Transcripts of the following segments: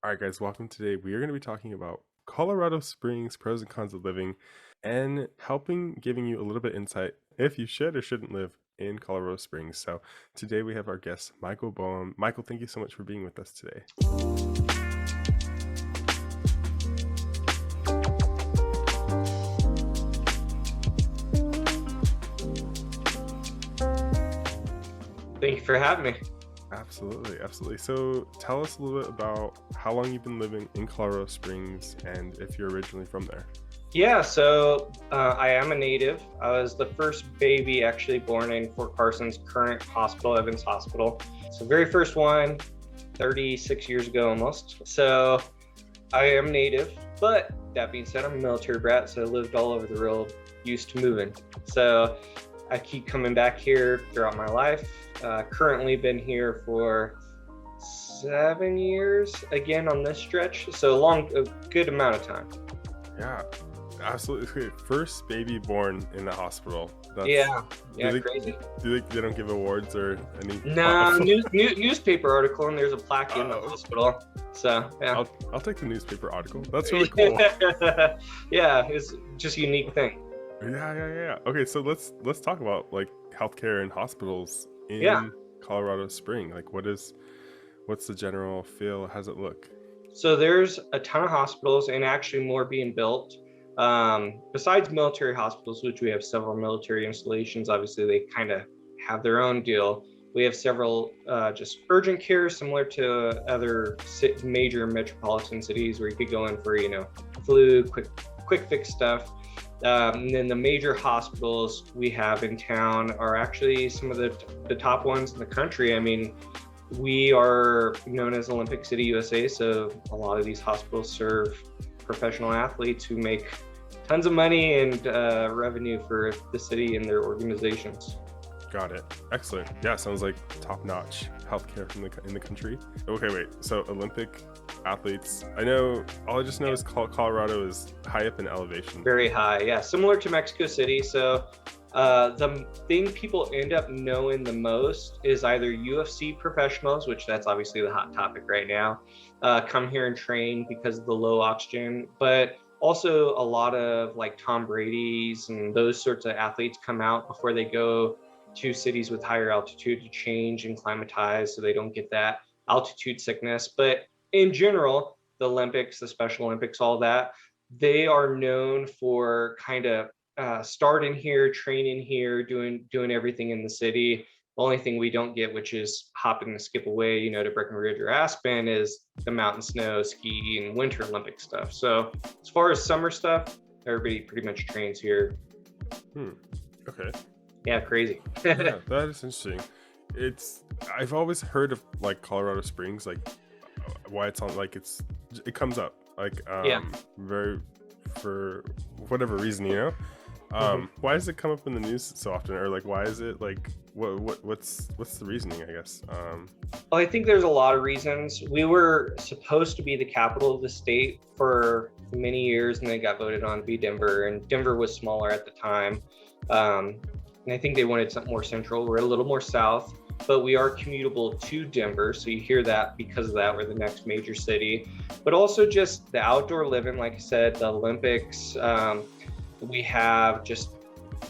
All right, guys, welcome. Today we are going to be talking about Colorado Springs, pros and cons of living, and giving you a little bit insight if you should or shouldn't live in Colorado Springs. So today we have our guest, Michael Boehm. Michael, thank you so much for being with us today. Thank you for having me. Absolutely, absolutely. So tell us a little bit about how long you've been living in Colorado Springs and if you're originally from there. I am a native. I was the first baby actually born in Fort Carson's current hospital, Evans Hospital. So very first one, 36 years ago almost. So I am native, but that being said, I'm a military brat, so I lived all over the world, used to moving. So I keep coming back here throughout my life. Currently been here for 7 years again on this stretch. So a good amount of time. Yeah, absolutely. First baby born in the hospital. Yeah, Do they, crazy. they don't give awards or any? No, newspaper article, and there's a plaque in the hospital. So yeah, I'll take the newspaper article. That's really cool. Yeah, it's just a unique thing. Yeah. Okay, so let's talk about like healthcare and hospitals in Yeah. Colorado Spring. Like, what's the general feel? How does it look? So there's a ton of hospitals, and actually more being built. Besides military hospitals, which we have several military installations, obviously they kind of have their own deal. We have several just urgent care, similar to other major metropolitan cities, where you could go in for flu, quick fix stuff. And then the major hospitals we have in town are actually some of the top ones in the country. I mean, we are known as Olympic City, USA, so a lot of these hospitals serve professional athletes who make tons of money and revenue for the city and their organizations. Got it. Excellent. Yeah, sounds like top-notch healthcare in the country. Okay, wait. So Olympic athletes. All I just know is Colorado is high up in elevation. Very high, yeah. Similar to Mexico City. So the thing people end up knowing the most is either UFC professionals, which that's obviously the hot topic right now, come here and train because of the low oxygen, but also a lot of like Tom Brady's and those sorts of athletes come out before they go to cities with higher altitude to change and climatize so they don't get that altitude sickness. But in general, the Olympics, the Special Olympics, all that, they are known for kind of starting here, training here, doing everything in the city. The only thing we don't get, which is hopping and skip away, to Breckenridge or Aspen, is the mountain snow, ski, and winter Olympic stuff. So as far as summer stuff, everybody pretty much trains here. Okay. Yeah, crazy. Yeah, that is interesting. I've always heard of like Colorado Springs, like why it's on, like it comes up like very for whatever reason. Why does it come up in the news so often, or like why is it like what's the reasoning, I guess? Well, I think there's a lot of reasons. We were supposed to be the capital of the state for many years, and then got voted on to be Denver, and Denver was smaller at the time. And I think they wanted something more central. We're a little more south, but we are commutable to Denver. So you hear that because of that, we're the next major city. But also just the outdoor living, like I said, the Olympics. We have just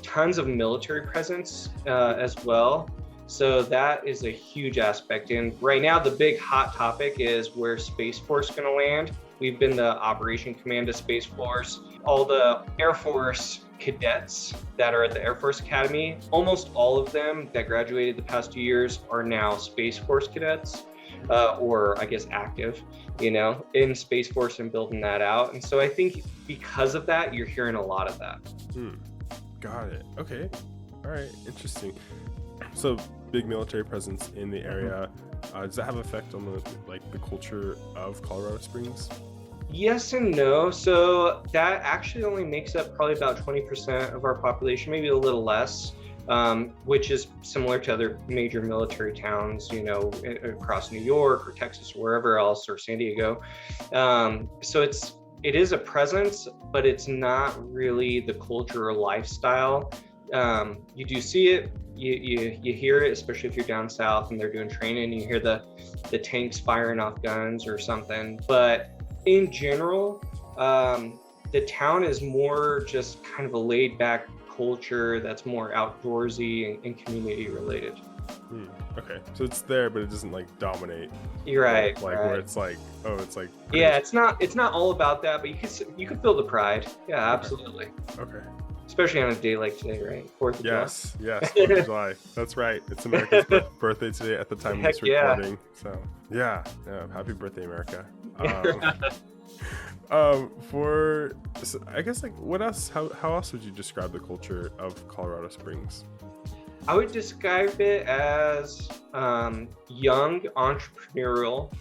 tons of military presence as well. So that is a huge aspect. And right now, the big hot topic is where Space Force is going to land. We've been the Operation Command of Space Force. All the Air Force cadets that are at the Air Force Academy, almost all of them that graduated the past 2 years are now Space Force cadets, or I guess active, in Space Force and building that out. And so I think because of that, you're hearing a lot of that. Got it. Okay. All right. Interesting. So big military presence in the area. Does that have an effect on the culture of Colorado Springs? Yes and no. So that actually only makes up probably about 20% of our population, maybe a little less, which is similar to other major military towns, across New York or Texas or wherever else, or San Diego. So it is a presence, but it's not really the culture or lifestyle you do see it, you hear it, especially if you're down south and they're doing training. You hear the tanks firing off guns or something. But in general, the town is more just kind of a laid back culture that's more outdoorsy and community related. Okay, so it's there, but it doesn't like dominate. You're right. Like right. where it's like, oh, it's like. Yeah, it's not all about that, but you can feel the pride. Yeah, absolutely. Okay. Especially on a day like today, right? 4th of July. Yes, 4th of July. That's right. It's America's birthday today at the time of this recording. So yeah, happy birthday, America. So I guess like what else? How else would you describe the culture of Colorado Springs? I would describe it as young, entrepreneurial,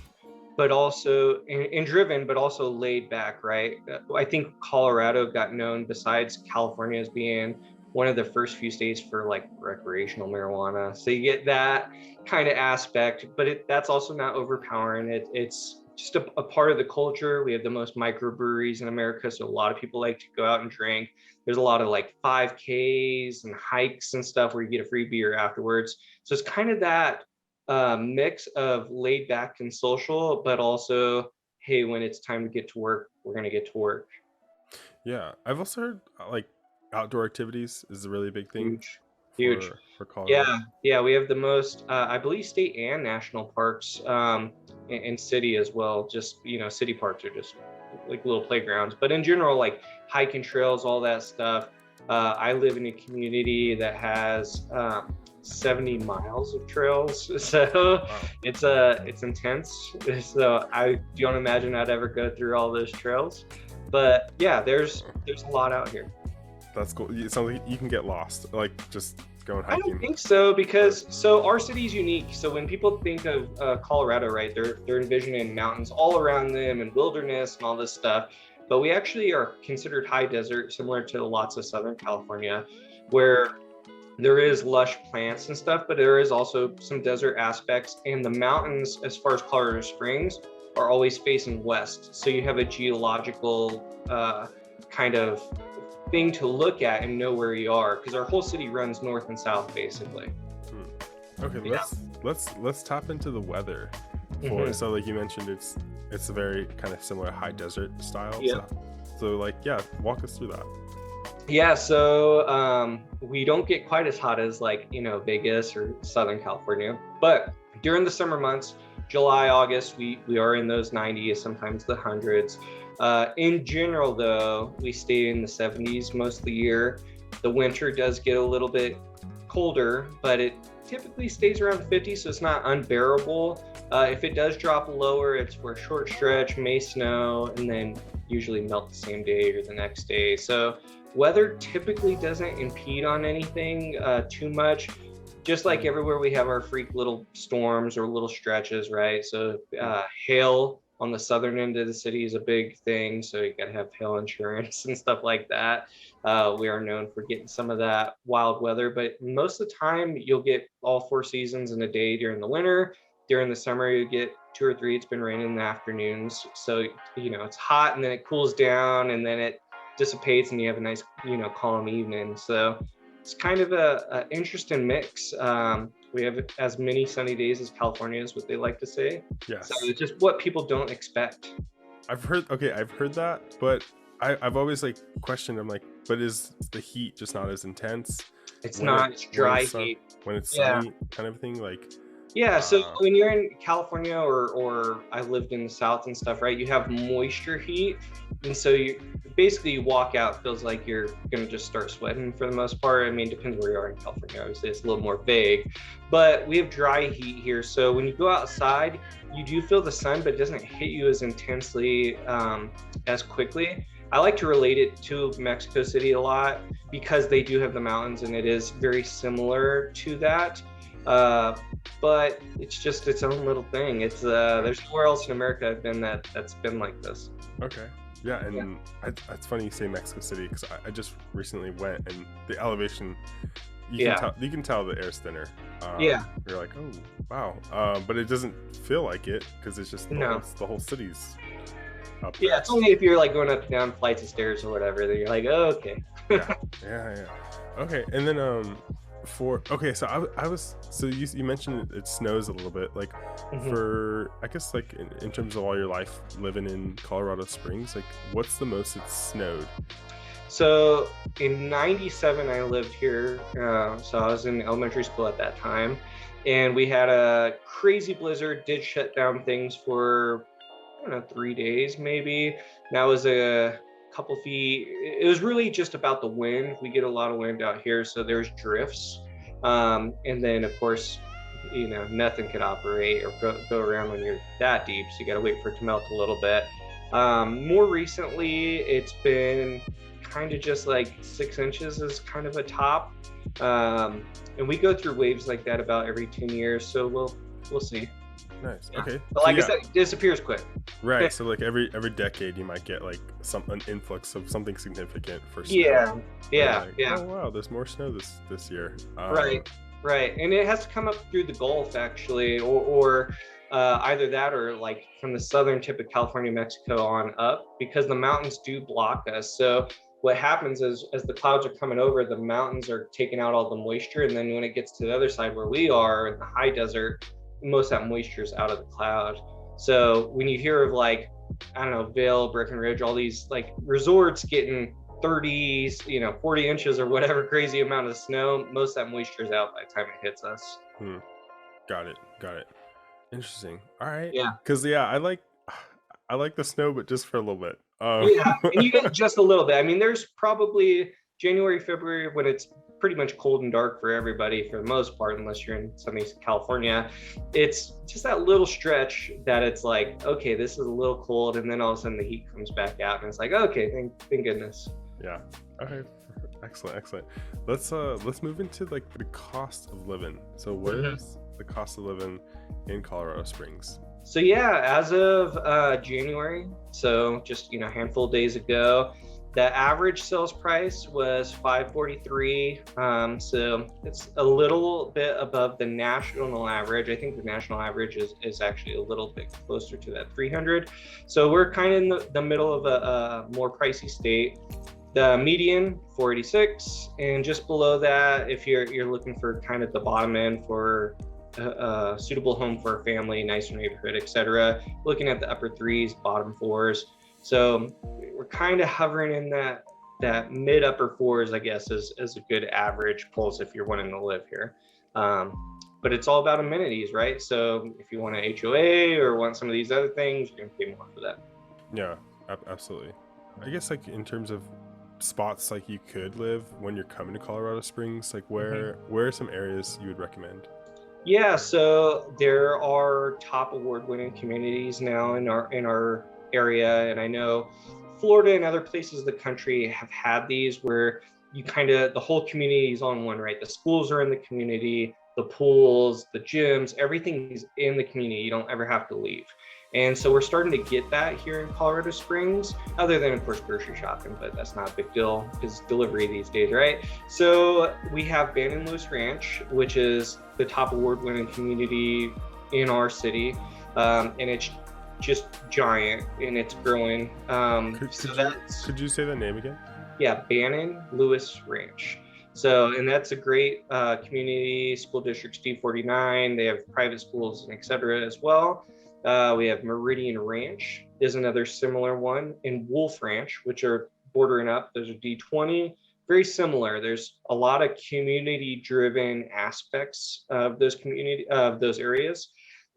but also and driven, but also laid back, right? I think Colorado got known, besides California, as being one of the first few states for like recreational marijuana. So you get that kind of aspect, but that's also not overpowering. It's just a part of the culture. We have the most microbreweries in America, so a lot of people like to go out and drink. There's a lot of like 5Ks and hikes and stuff where you get a free beer afterwards. So it's kind of that mix of laid back and social, but also, hey, when it's time to get to work, we're going to get to work. Yeah, I've also heard like outdoor activities is a really big thing. Huge. For Colorado. Yeah, we have the most, I believe, state and national parks, and city as well. Just, city parks are just like little playgrounds, but in general, like hiking trails, all that stuff. I live in a community that has 70 miles of trails, so wow. It's intense. So I don't imagine I'd ever go through all those trails, but yeah, there's a lot out here. That's cool. It sounds like you can get lost, like just going hiking. I don't think so, because our city is unique. So when people think of Colorado, right, they're envisioning mountains all around them and wilderness and all this stuff. But we actually are considered high desert, similar to lots of Southern California, where there is lush plants and stuff, but there is also some desert aspects. And the mountains, as far as Colorado Springs, are always facing west. So you have a geological kind of thing to look at and know where you are, because our whole city runs north and south basically. Okay, yeah. let's tap into the weather. So like you mentioned, it's a very kind of similar high desert style. Yeah. So like, yeah, walk us through that. Yeah, so we don't get quite as hot as like, Vegas or Southern California, but during the summer months, July, August, we are in those 90s, sometimes the hundreds. In general, though, we stay in the 70s most of the year. The winter does get a little bit colder, but it typically stays around 50, so it's not unbearable. If it does drop lower, it's for a short stretch, may snow, and then usually melt the same day or the next day. So weather typically doesn't impede on anything too much. Just like everywhere, we have our freak little storms or little stretches, right? So hail on the southern end of the city is a big thing, so you gotta have hail insurance and stuff like that. We are known for getting some of that wild weather, but most of the time you'll get all 4 seasons in a day during the winter. During the summer, you get 2 or 3. It's been raining in the afternoons, so it's hot and then it cools down and then it dissipates and you have a nice calm evening. So it's kind of a interesting mix. We have as many sunny days as California is what they like to say. Yes. So it's just what people don't expect. I've heard that, but I've always like questioned. I'm like, but is the heat just not as intense? It's not. It's dry heat. When it's sunny, kind of thing, like. Yeah, so when you're in California or I lived in the South and stuff, right, you have moisture heat. And so you walk out, feels like you're going to just start sweating for the most part. I mean, it depends where you are in California. Obviously, it's a little more vague. But we have dry heat here. So when you go outside, you do feel the sun, but it doesn't hit you as intensely as quickly. I like to relate it to Mexico City a lot because they do have the mountains and it is very similar to that. But it's just its own little thing. It's there's nowhere else in America I've been that's been like this. Okay. Yeah, and it's funny you say Mexico City because I just recently went and the elevation, you can tell the air's thinner. You're like, oh wow, but it doesn't feel like it because it's just the whole city's up there. Yeah, it's only if you're like going up and down flights of stairs or whatever that you're like, oh, okay. yeah. Okay, and then so I was so you mentioned it snows a little bit, like Mhm. for I guess like in terms of all your life living in Colorado Springs, like what's the most it's snowed? So in '97, I lived here. So I was in elementary school at that time. And we had a crazy blizzard, did shut down things for, I don't know, 3 days maybe. That was a couple feet. It was really just about the wind. We get a lot of wind out here. So there's drifts. And then, of course, nothing could operate or go around when you're that deep. So you got to wait for it to melt a little bit. More recently, it's been kind of just like 6 inches is kind of a top. And we go through waves like that about every 10 years. So we'll see. Nice. Yeah. Okay. But So like I yeah, said, it disappears quick. right. So like every decade you might get like an influx of something significant for snow. Yeah. Where you're Yeah. like, Yeah. oh wow, there's more snow this year. Right. Right. And it has to come up through the Gulf actually, or either that or like from the southern tip of California, Mexico on up, because the mountains do block us. So what happens is as the clouds are coming over, the mountains are taking out all the moisture. And then when it gets to the other side where we are in the high desert, most of that moisture is out of the cloud. So when you hear of like, I don't know, Vail, Breckenridge, all these like resorts getting 30s, 40 inches or whatever crazy amount of snow, most of that moisture is out by the time it hits us. Hmm. Got it. Interesting. All right. Yeah. Cause yeah, I like the snow, but just for a little bit. Yeah. And you get just a little bit. I mean, there's probably January, February when it's pretty much cold and dark for everybody for the most part, unless you're in sunny California. It's just that little stretch that it's like, okay, this is a little cold. And then all of a sudden the heat comes back out and it's like, okay, thank goodness. Yeah. Okay. Excellent. Let's move into like the cost of living. So what is the cost of living in Colorado Springs? So yeah, as of January, so just a handful of days ago, the average sales price was $543. So it's a little bit above the national average. I think the national average is actually a little bit closer to that 300. So we're kind of in the middle of a more pricey state. The median 486, and just below that, if you're looking for kind of the bottom end for a suitable home for a family, nicer neighborhood, etc., looking at the upper threes, bottom fours. So we're kind of hovering in that mid upper fours, I guess, is a good average pulse if you're wanting to live here. But it's all about amenities, right? So if you want an HOA or want some of these other things, you're gonna pay more for that. Yeah, absolutely. I guess like in terms of spots like you could live when you're coming to Colorado Springs, like where are some areas you would recommend? Yeah, so there are top award-winning communities now in our area, and I know Florida and other places of the country have had these where you kind of the whole community is on one, right? The schools are in the community, the pools, the gyms, everything is in the community. You don't ever have to leave. And so we're starting to get that here in Colorado Springs, other than, of course, grocery shopping, but that's not a big deal because delivery these days, right? So we have Bannon Lewis Ranch, which is the top award-winning community in our city. And it's just giant and it's growing. Could you say that name again? Yeah, Bannon Lewis Ranch. So, and that's a great community school district, D49. They have private schools and et cetera as well. We have Meridian Ranch is another similar one, and Wolf Ranch, which are bordering up. Those are D20, very similar. There's a lot of community-driven aspects of those areas,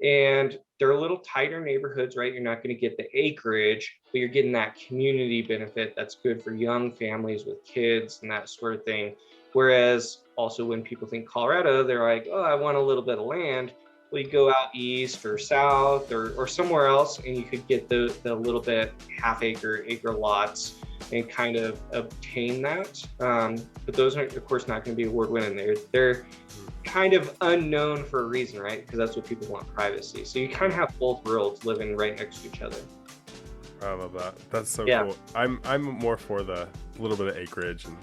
and they're a little tighter neighborhoods, right? You're not going to get the acreage, but you're getting that community benefit that's good for young families with kids and that sort of thing. Whereas also when people think Colorado, they're like, oh, I want a little bit of land. Well, you go out east or south or somewhere else, and you could get the little bit half acre lots and kind of obtain that. But those are, of course, not going to be award winning. They're kind of unknown for a reason, right? Because that's what people want, privacy. So you kind of have both worlds living right next to each other. I love that. That's so cool. I'm more for the little bit of acreage and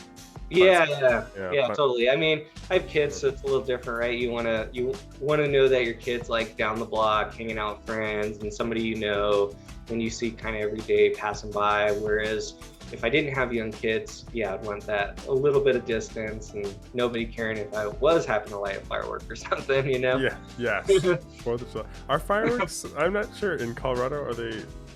yeah, totally. I mean, I have kids, so it's a little different, right? You wanna know that your kid's like down the block, hanging out with friends, and somebody and you see kind of every day passing by. Whereas if I didn't have young kids, yeah, I'd want that a little bit of distance and nobody caring if I was having to light a firework or something, you know? Yeah, yes. Fourth of July. Are fireworks? I'm not sure. In Colorado, are they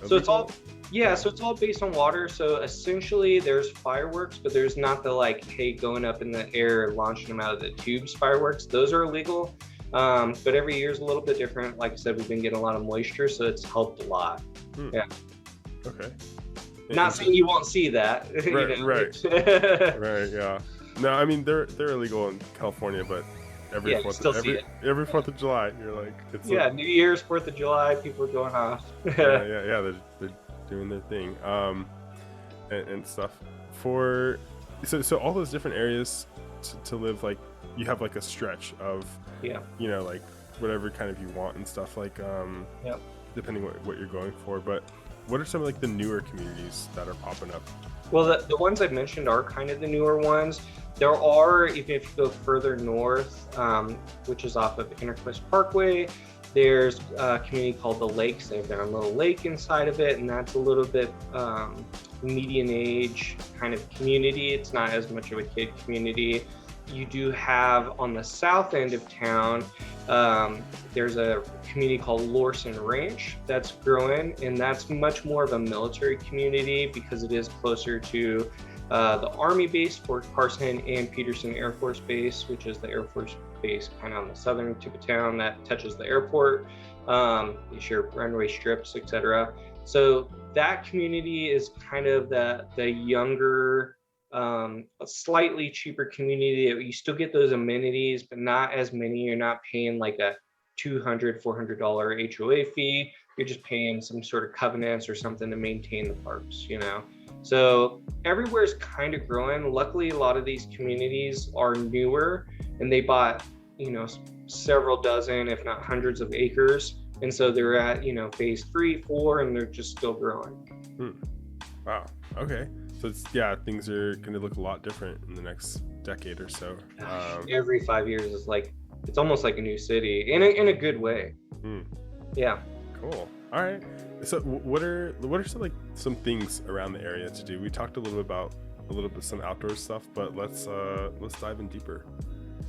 So it's illegal? all, yeah, so it's all based on water. So essentially there's fireworks, but there's not the like, hey, going up in the air and launching them out of the tubes fireworks. Those are illegal. But every year is a little bit different. Like I said, we've been getting a lot of moisture, so it's helped a lot. Hmm. Yeah. Okay. Not saying you won't see that. Right, you know? right, right. Yeah. No, I mean they're illegal in California, but every Yeah, you fourth still see it. every 4th of July, you're like, it's Yeah, New Year's, 4th of July, people are going off. yeah. They're doing their thing, and stuff for so all those different areas to live. Like you have like a stretch of Yeah. like whatever kind of you want and stuff, like Yep. depending what you're going for. But what are some of like the newer communities that are popping up? Well, the ones I've mentioned are kind of the newer ones. There are, even if you go further north, which is off of Interquest Parkway, there's a community called the Lakes. They have their own little lake inside of it, and that's a little bit median age kind of community. It's not as much of a kid community. You do have on the south end of town, there's a community called Lorson Ranch that's growing, and that's much more of a military community because it is closer to the Army base, Fort Carson, and Peterson Air Force Base, which is the Air Force Base kind of on the southern tip of town that touches the airport. They share runway strips, etc. So that community is kind of the younger, a slightly cheaper community. You still get those amenities, but not as many. You're not paying like a $200-$400 HOA fee. You're just paying some sort of covenants or something to maintain the parks, you know? So everywhere's kind of growing. Luckily, a lot of these communities are newer and they bought, several dozen, if not hundreds of acres. And so they're at, phase 3, 4, and they're just still growing. Wow. Okay. So things are going to look a lot different in the next decade or so. Every 5 years is like, it's almost like a new city in a good way. Yeah. Cool. All right. So what are some things around the area to do? We talked a little bit some outdoor stuff, but let's dive in deeper.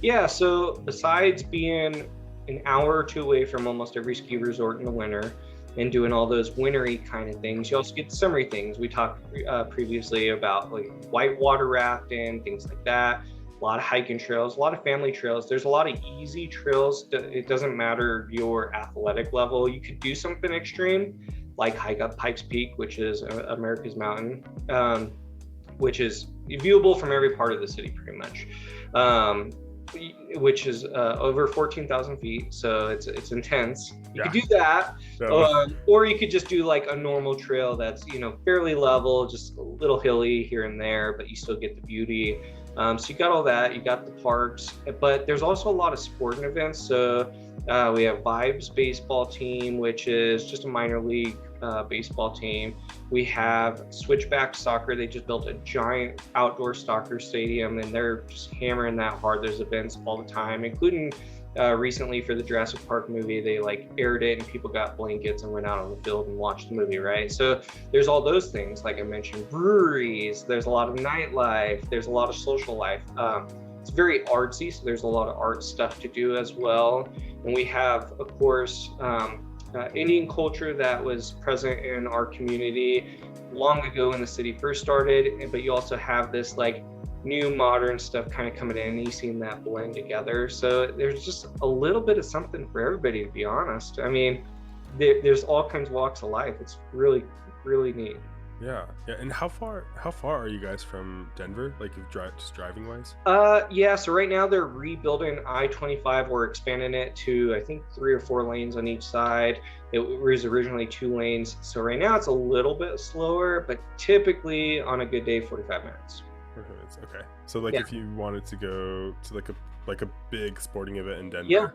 Yeah. So besides being an hour or two away from almost every ski resort in the winter and doing all those wintry kind of things, you also get the summery things. We talked previously about like whitewater rafting, things like that. A lot of hiking trails, a lot of family trails. There's a lot of easy trails. It doesn't matter your athletic level. You could do something extreme, like hike up Pikes Peak, which is America's mountain, which is viewable from every part of the city pretty much, which is over 14,000 feet. So it's intense. You could do that, or you could just do like a normal trail that's, fairly level, just a little hilly here and there, but you still get the beauty. So you got all that, you got the parks, but there's also a lot of sporting events. So we have Vibes baseball team, which is just a minor league baseball team. We have Switchback soccer. They just built a giant outdoor soccer stadium and they're just hammering that hard. There's events all the time, including recently for the Jurassic Park movie, they like aired it and people got blankets and went out on the field and watched the movie, right? So there's all those things, like I mentioned, breweries, there's a lot of nightlife, there's a lot of social life. It's very artsy, so there's a lot of art stuff to do as well. And we have, of course, Indian culture that was present in our community long ago when the city first started, but you also have this like new modern stuff kind of coming in and you've seen that blend together. So there's just a little bit of something for everybody, to be honest. I mean, there's all kinds of walks of life. It's really, really neat. Yeah. And how far are you guys from Denver? Like just driving wise? Yeah. So right now they're rebuilding I-25. We're expanding it to, I think, 3 or 4 lanes on each side. It was originally 2 lanes. So right now it's a little bit slower, but typically on a good day, 45 minutes. Okay. So like if you wanted to go to like a big sporting event in Denver.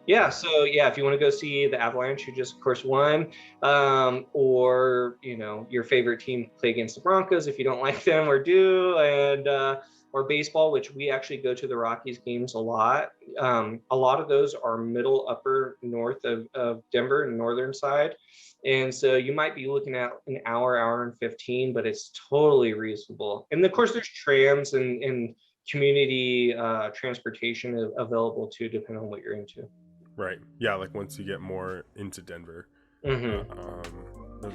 Yeah. So if you want to go see the Avalanche, who just of course won, or your favorite team play against the Broncos if you don't like them or do, and or baseball, which we actually go to the Rockies games a lot. A lot of those are middle upper north of Denver and northern side. And so you might be looking at an hour, hour and 15, but it's totally reasonable. And of course, there's trams and community transportation available too, depending on what you're into. Right. Yeah, like once you get more into Denver, Hmm.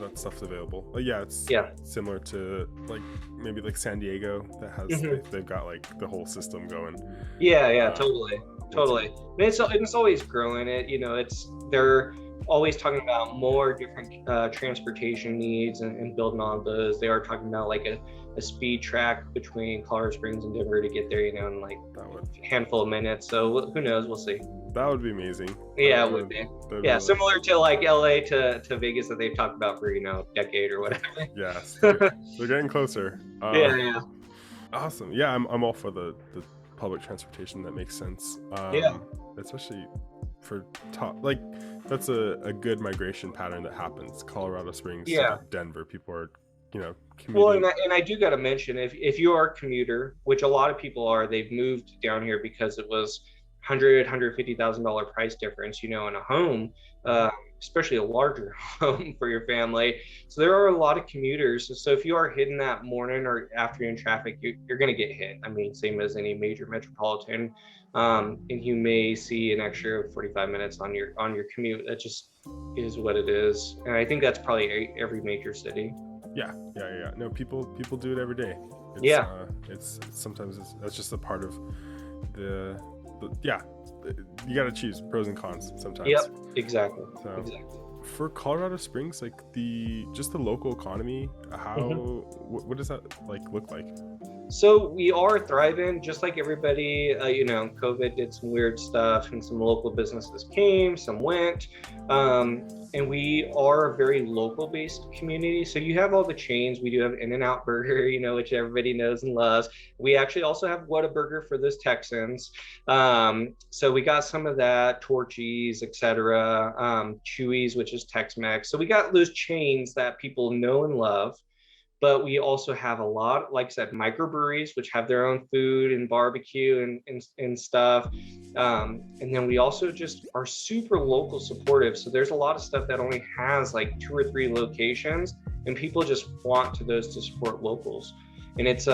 that stuff's available. But yeah, it's Yeah. similar to like maybe like San Diego that has Hmm. they've got like the whole system going. Yeah, yeah, Uh, totally, once you totally. And it's always growing. It's they're always talking about more different transportation needs and building on those. They are talking about like a speed track between Colorado Springs and Denver to get there, in like that would a handful of minutes. So who knows? We'll see. be amazing. Yeah, it would be. That would Yeah, really similar to like LA to Vegas that they've talked about for a decade or whatever. yes, they're getting closer. Yeah, yeah, Awesome. Yeah, I'm all for the public transportation. That makes sense. yeah. Especially for top like that's a good migration pattern that happens. Colorado Springs Yeah. to Denver. People are Well, commuting. and I do got to mention, if you are a commuter, which a lot of people are, they've moved down here because it was $150,000 price difference, in a home, uh, especially a larger home for your family. So there are a lot of commuters. So if you are hitting that morning or afternoon traffic, you're going to get hit. I mean, same as any major metropolitan, and you may see an extra 45 minutes on your commute. That just is what it is, and I think that's probably every major city. Yeah. No, people do it every day. Yeah. It's sometimes that's just a part of the yeah. You got to choose pros and cons sometimes. Yep. Exactly. So Exactly. for Colorado Springs, like just the local economy, how Mhm. what does that like look like? So we are thriving, just like everybody. COVID did some weird stuff, and some local businesses came, some went, and we are a very local-based community. So you have all the chains. We do have In-N-Out Burger, which everybody knows and loves. We actually also have Whataburger for those Texans. So we got some of that, Torchy's, etc. Chewy's, which is Tex-Mex. So we got those chains that people know and love, but we also have a lot, like I said, microbreweries, which have their own food and barbecue and stuff. And then we also just are super local supportive. So there's a lot of stuff that only has like 2 or 3 locations, and people just flaunt to those to support locals. And it's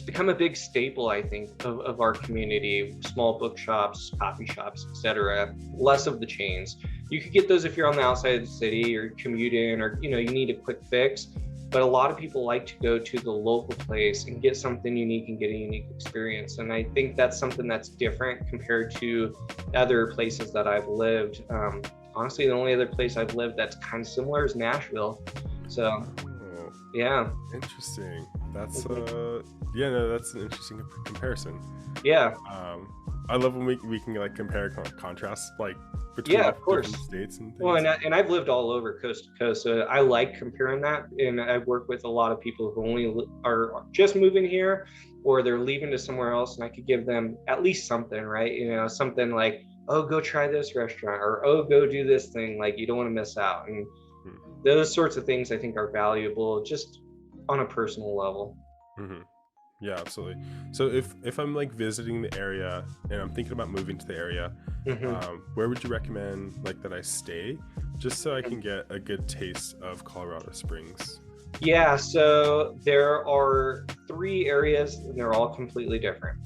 become a big staple, I think, of our community. Small bookshops, coffee shops, etc. Less of the chains. You could get those if you're on the outside of the city or commuting, or you need a quick fix. But a lot of people like to go to the local place and get something unique and get a unique experience. And I think that's something that's different compared to other places that I've lived. Honestly, the only other place I've lived that's kind of similar is Nashville. So, Oh, yeah. interesting. That's yeah, no, that's an interesting comparison. Yeah. I love when we can like compare contrast like between Yeah, of course. different states and Well, things. and I've lived all over coast to coast, so I like comparing that. And I work with a lot of people who only are just moving here, or they're leaving to somewhere else, and I could give them at least something, right? Something like, oh, go try this restaurant, or oh, go do this thing. Like, you don't want to miss out. And Hmm. those sorts of things I think are valuable just on a personal level. Mm-hmm. Yeah, absolutely. So if I'm like visiting the area and I'm thinking about moving to the area, Hmm. where would you recommend like that I stay, just so I can get a good taste of Colorado Springs? Yeah, so there are 3 areas, and they're all completely different.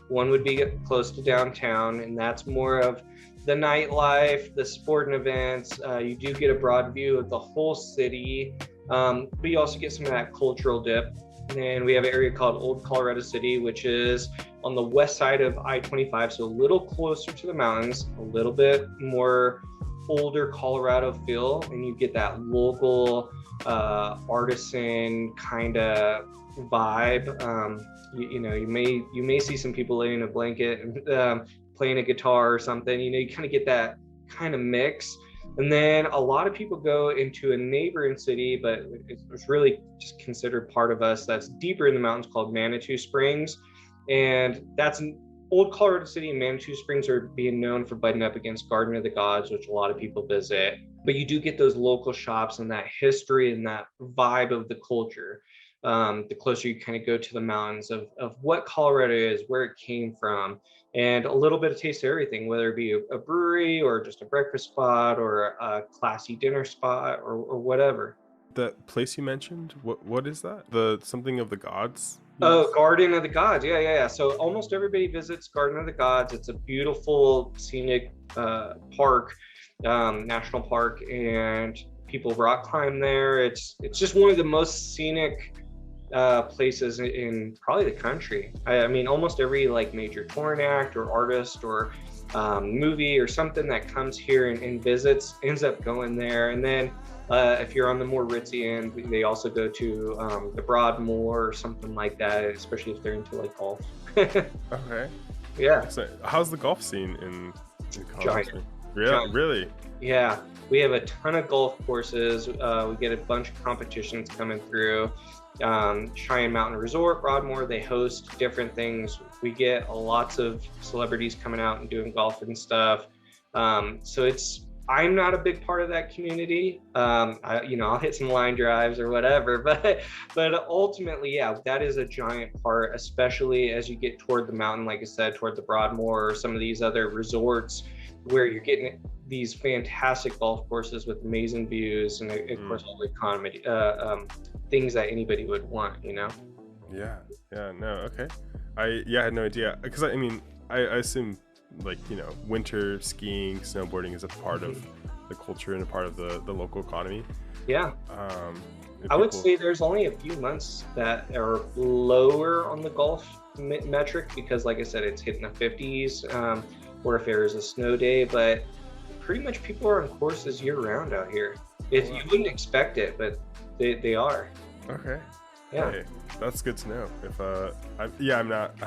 One would be close to downtown, and that's more of the nightlife, the sporting events. You do get a broad view of the whole city, but you also get some of that cultural dip. And then we have an area called Old Colorado City, which is on the west side of I-25, so a little closer to the mountains, a little bit more older Colorado feel, and you get that local artisan kind of vibe. You may see some people laying in a blanket and playing a guitar or something. You kind of get that kind of mix. And then a lot of people go into a neighboring city, but it's really just considered part of us, that's deeper in the mountains, called Manitou Springs. And that's an Old Colorado City, and Manitou Springs are being known for butting up against Garden of the Gods, which a lot of people visit. But you do get those local shops and that history and that vibe of the culture. the closer you kind of go to the mountains of what Colorado is, where it came from, and a little bit of taste of everything, whether it be a brewery or just a breakfast spot or a classy dinner spot or whatever. That place you mentioned, what is that? The something of the gods? Oh, Garden of the Gods. Yeah. So almost everybody visits Garden of the Gods. It's a beautiful scenic park, national park, and people rock climb there. It's just one of the most scenic places in probably the country. I mean, almost every like major touring act or artist or movie or something that comes here and visits ends up going there. And then if you're on the more ritzy end, they also go to the Broadmoor or something like that, especially if they're into like golf. Okay. Yeah. So how's the golf scene in Colorado? Giant. Really? Yeah. We have a ton of golf courses. We get a bunch of competitions coming through. Cheyenne Mountain Resort, Broadmoor, they host different things. We get lots of celebrities coming out and doing golf and stuff. So I'm not a big part of that community. I'll hit some line drives or whatever, but ultimately, yeah, that is a giant part, especially as you get toward the mountain, like I said, toward the Broadmoor or some of these other resorts where you're getting these fantastic golf courses with amazing views and of course all the economy things that anybody would want, Yeah, no, okay. I had no idea, because I mean I assume like winter skiing, snowboarding is a part of the culture and a part of the local economy. Yeah. I would say there's only a few months that are lower on the golf metric because, like I said, it's hitting the 50s, or if there's a snow day, but pretty much people are on courses year round out here. You wouldn't expect it, but they are. Okay. Yeah. Hey, that's good to know. If I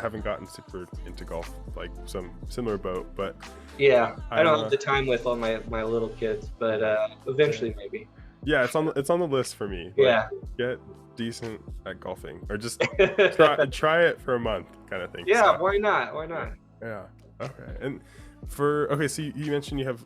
haven't gotten super into golf, like some similar boat, but yeah, I don't have the time with all my little kids, but eventually maybe. Yeah, it's on the list for me. Yeah. Get decent at golfing, or just try it for a month, kind of thing. Yeah, so, why not? Yeah. Okay. And so you mentioned you have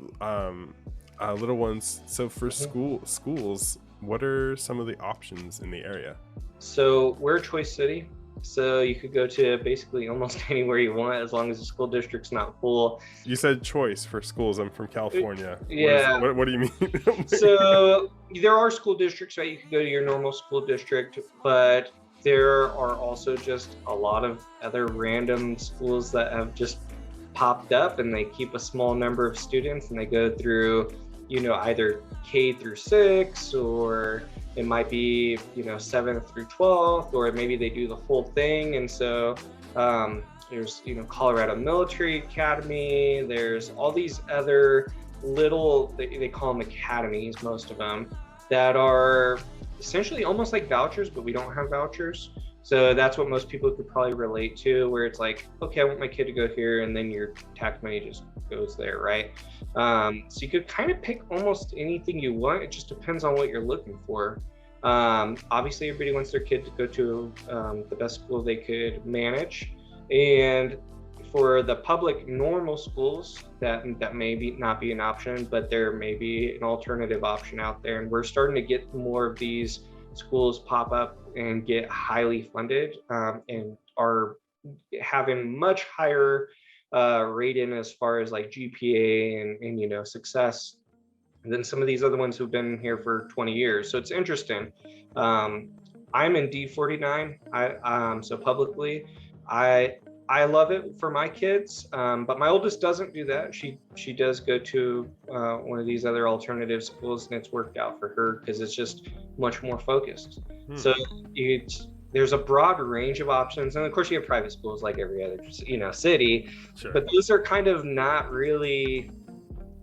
little ones. So for schools, what are some of the options in the area? So we're a choice city. So you could go to basically almost anywhere you want as long as the school district's not full. You said choice for schools. I'm from California. Yeah. What do you mean? So there are school districts, right? You could go to your normal school district, but there are also just a lot of other random schools that have just popped up, and they keep a small number of students, and they go through, either K through 6, or it might be 7th through 12th, or maybe they do the whole thing. And so there's Colorado Military Academy, there's all these other little, they call them academies, most of them, that are essentially almost like vouchers, but we don't have vouchers. So that's what most people could probably relate to, where it's like, okay, I want my kid to go here, and then your tax money just goes there, right? So you could kind of pick almost anything you want. It just depends on what you're looking for. Obviously, everybody wants their kid to go to the best school they could manage. And for the public normal schools, that may not be an option, but there may be an alternative option out there. And we're starting to get more of these schools pop up and get highly funded, and are having much higher rating as far as like GPA and success than some of these other ones who've been here for 20 years. So it's interesting. I'm in D49, so publicly, I love it for my kids, but my oldest doesn't do that. She does go to one of these other alternative schools, and it's worked out for her because it's just much more focused. So there's a broad range of options, and of course you have private schools like every other city. Sure. But those are kind of not really.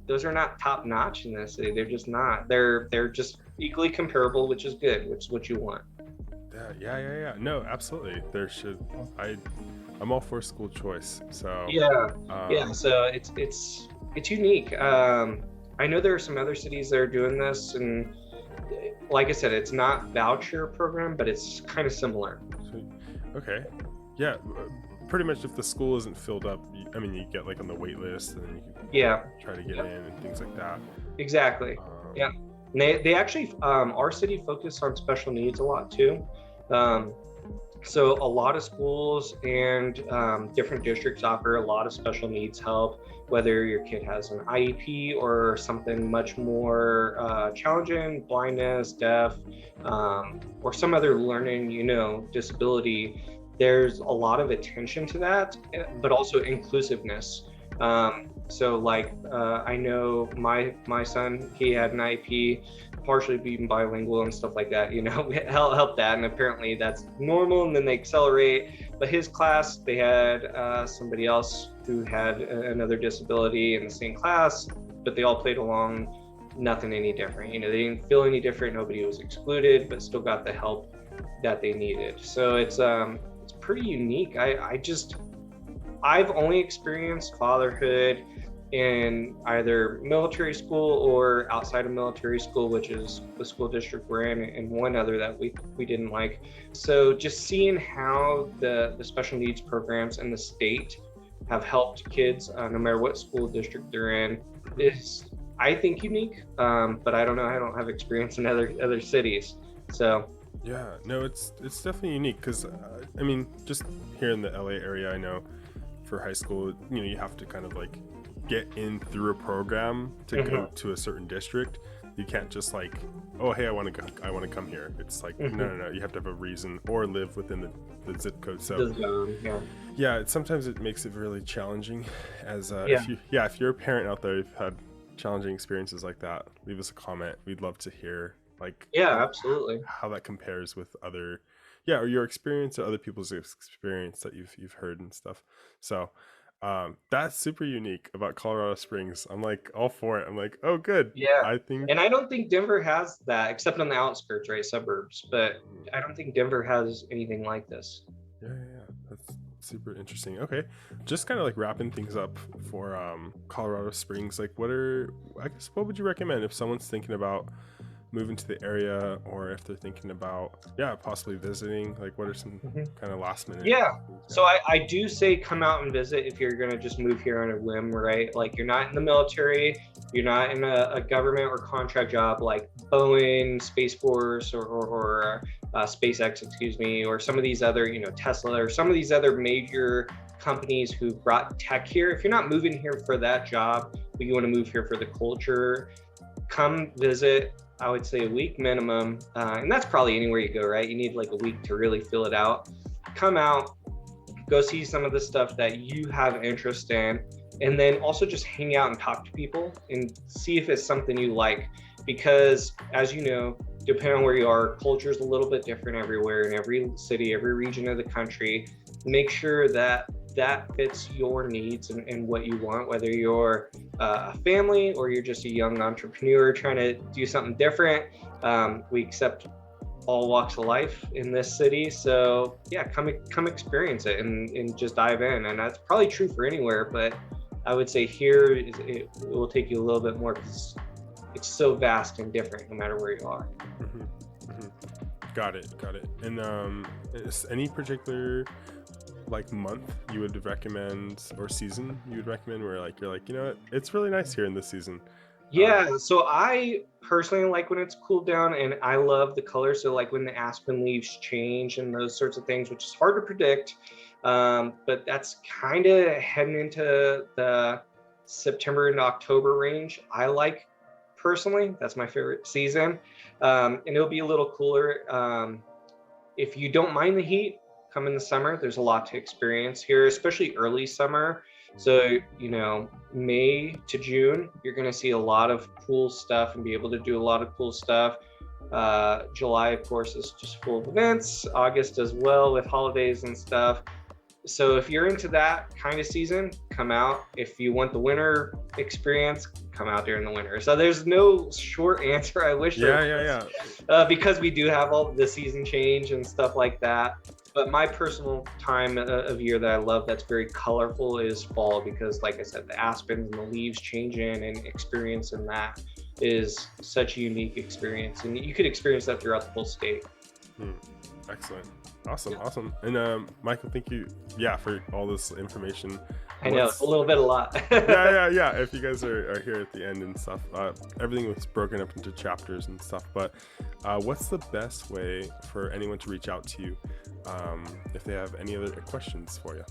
Those are not top notch in this city. They're just not. They're just equally comparable, which is good, which is what you want. Yeah. No, absolutely. I'm all for school choice. So So it's unique. I know there are some other cities that are doing this, and like I said, it's not voucher program, but it's kind of similar. Okay. Yeah. Pretty much if the school isn't filled up, you get like on the wait list, and then you can try to get in and things like that. Exactly. And they actually, our city focused on special needs a lot too. So a lot of schools and different districts offer a lot of special needs help, whether your kid has an IEP or something much more challenging, blindness, deaf, or some other learning, disability. There's a lot of attention to that, but also inclusiveness. So like I know my son, he had an IEP, partially being bilingual and stuff like that, help that, and apparently that's normal, and then they accelerate. But his class, they had somebody else who had another disability in the same class, but they all played along, nothing any different. They didn't feel any different, nobody was excluded, but still got the help that they needed. So it's pretty unique. I've only experienced fatherhood in either military school or outside of military school, which is the school district we're in, and one other that we didn't like. So just seeing how the special needs programs in the state have helped kids, no matter what school district they're in, is, I think, unique. But I don't know. I don't have experience in other cities. So yeah, no, it's definitely unique because I mean, just here in the LA area, I know for high school, you have to kind of like get in through a program to go to a certain district. You can't just like, oh hey, I want to come here. It's like no, you have to have a reason or live within the zip code. So yeah, sometimes it makes it really challenging. As if you're a parent out there, you've had challenging experiences like that, leave us a comment. We'd love to hear absolutely how that compares with other or your experience or other people's experience that you've heard and stuff. So that's super unique about Colorado Springs. I'm like all for it. I'm like, oh good. Yeah. I think, and I don't think Denver has that, except on the outskirts, right, suburbs, but I don't think Denver has anything like this. Yeah, that's super interesting. Okay, just kind of like wrapping things up for Colorado Springs, like what would you recommend if someone's thinking about moving to the area, or if they're thinking about possibly visiting? Like what are some kind of last minute so I do say come out and visit if you're going to just move here on a whim, right? Like you're not in the military, you're not in a government or contract job like Boehm, Space Force, or SpaceX, excuse me, or some of these other, Tesla, or some of these other major companies who brought tech here. If you're not moving here for that job, but you want to move here for the culture, come visit. I would say a week minimum, and that's probably anywhere you go, right? You need like a week to really fill it out. Come out, go see some of the stuff that you have interest in, and then also just hang out and talk to people and see if it's something you like. Because as you know, depending on where you are, culture is a little bit different everywhere, in every city, every region of the country. Make sure that fits your needs and what you want, whether you're a family or you're just a young entrepreneur trying to do something different. We accept all walks of life in this city, so come experience it and just dive in. And that's probably true for anywhere, but I would say here it will take you a little bit more because it's so vast and different no matter where you are. Got it. And is any particular like month you would recommend, or season you would recommend, where like you're like, what, it's really nice here in this season? So I personally like when it's cooled down, and I love the color. So like when the aspen leaves change and those sorts of things, which is hard to predict, but that's kind of heading into the September and October range. I like, personally, that's my favorite season, and it'll be a little cooler. If you don't mind the heat, come in the summer. There's a lot to experience here, especially early summer. So, May to June, you're going to see a lot of cool stuff and be able to do a lot of cool stuff. July, of course, is just full of events. August as well, with holidays and stuff. So if you're into that kind of season, come out. If you want the winter experience, come out during the winter. So there's no short answer. I wish there was, because we do have all the season change and stuff like that. But my personal time of year that I love that's very colorful is fall, because like I said, the aspens and the leaves changing and experiencing that is such a unique experience. And you could experience that throughout the whole state. Excellent. Awesome. And Michael, thank you for all this information. I know, it's a little bit a lot. Yeah. If you guys are here at the end and stuff, everything was broken up into chapters and stuff. But what's the best way for anyone to reach out to you if they have any other questions for you?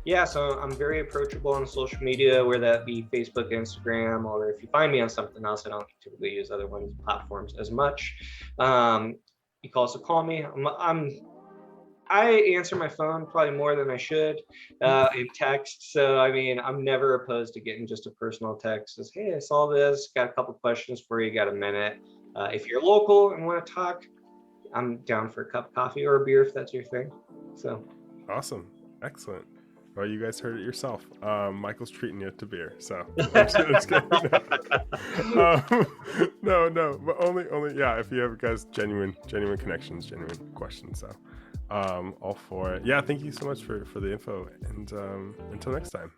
Yeah, so I'm very approachable on social media, whether that be Facebook, Instagram, or if you find me on something else, I don't typically use other ones platforms as much. You can also call me. I answer my phone probably more than I should in text. So, I mean, I'm never opposed to getting just a personal text. Says, hey, I saw this, got a couple questions for you, got a minute. If you're local and want to talk, I'm down for a cup of coffee or a beer if that's your thing. So awesome. Excellent. Well, you guys heard it yourself. Michael's treating you to beer, so I'm just kidding. No, but only, yeah. If you have guys genuine connections, genuine questions, so all for it. Yeah, thank you so much for the info, and until next time.